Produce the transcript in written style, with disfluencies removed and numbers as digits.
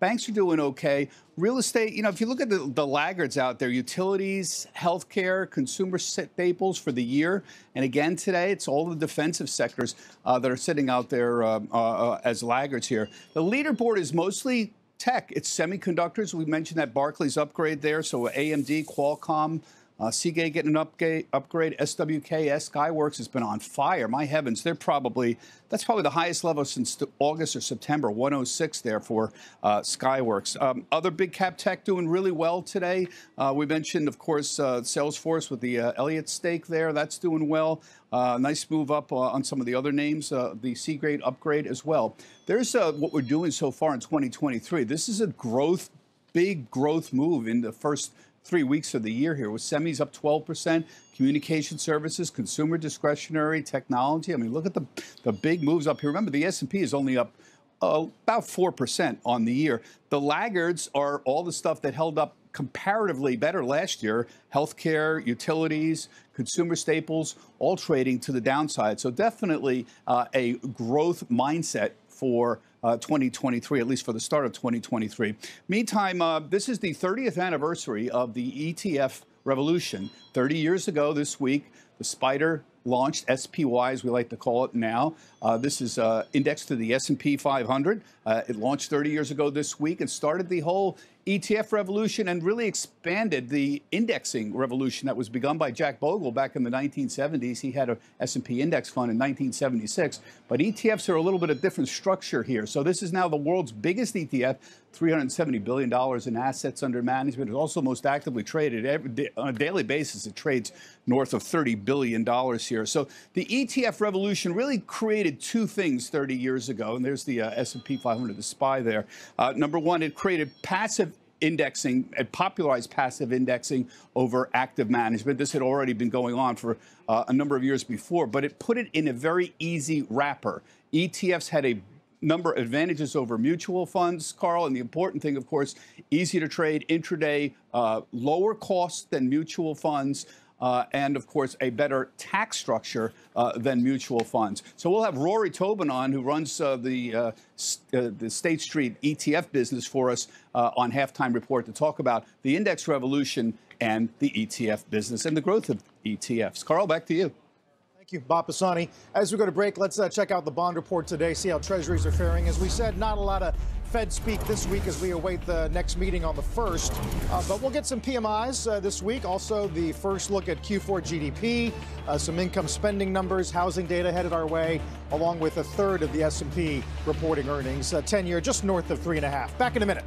Banks are doing okay. Real estate, if you look at the laggards out there, utilities, healthcare, consumer staples for the year. And again, today, it's all the defensive sectors that are sitting out there as laggards here. The leaderboard is mostly tech. It's semiconductors. We mentioned that Barclays upgrade there. So AMD, Qualcomm, Seagate getting an upgrade. SWK, Skyworks has been on fire. My heavens, that's probably the highest level since August or September, 106 there for Skyworks. Other big cap tech doing really well today. We mentioned, of course, Salesforce with the Elliott stake there. That's doing well. Nice move up on some of the other names, the Seagate upgrade as well. There's what we're doing so far in 2023. This is a big growth move in the first 3 weeks of the year here, with semis up 12%, communication services, consumer discretionary, technology. I mean, look at the big moves up here. Remember, the S&P is only up about 4% on the year. The laggards are all the stuff that held up comparatively better last year: healthcare, utilities, consumer staples, all trading to the downside. So definitely a growth mindset for 2023, at least for the start of 2023. Meantime, this is the 30th anniversary of the ETF revolution. 30 years ago this week, the SPDR launched, SPY as we like to call it now. This is indexed to the S&P 500. It launched 30 years ago this week and started the whole ETF revolution and really expanded the indexing revolution that was begun by Jack Bogle back in the 1970s. He had a S&P index fund in 1976. But ETFs are a little bit of different structure here. So this is now the world's biggest ETF, $370 billion in assets under management. It's also most actively traded. On a daily basis, it trades north of $30 billion here. So the ETF revolution really created two things 30 years ago. And there's the S&P 500, the SPY there. Number one, it created passive indexing, it popularized passive indexing over active management. This had already been going on for a number of years before, but it put it in a very easy wrapper. ETFs had a number of advantages over mutual funds, Carl, and the important thing, of course, easy to trade intraday, lower cost than mutual funds, and, of course, a better tax structure than mutual funds. So we'll have Rory Tobin on, who runs the State Street ETF business for us on Halftime Report, to talk about the index revolution and the ETF business and the growth of ETFs. Carl, back to you. Thank you, Bob Pisani. As we go to break, let's check out the bond report today, see how treasuries are faring. As we said, not a lot of Fed speak this week as we await the next meeting on the 1st. But we'll get some PMIs this week. Also, the first look at Q4 GDP, some income spending numbers, housing data headed our way, along with a third of the S&P reporting earnings. 10-year just north of 3.5. Back in a minute.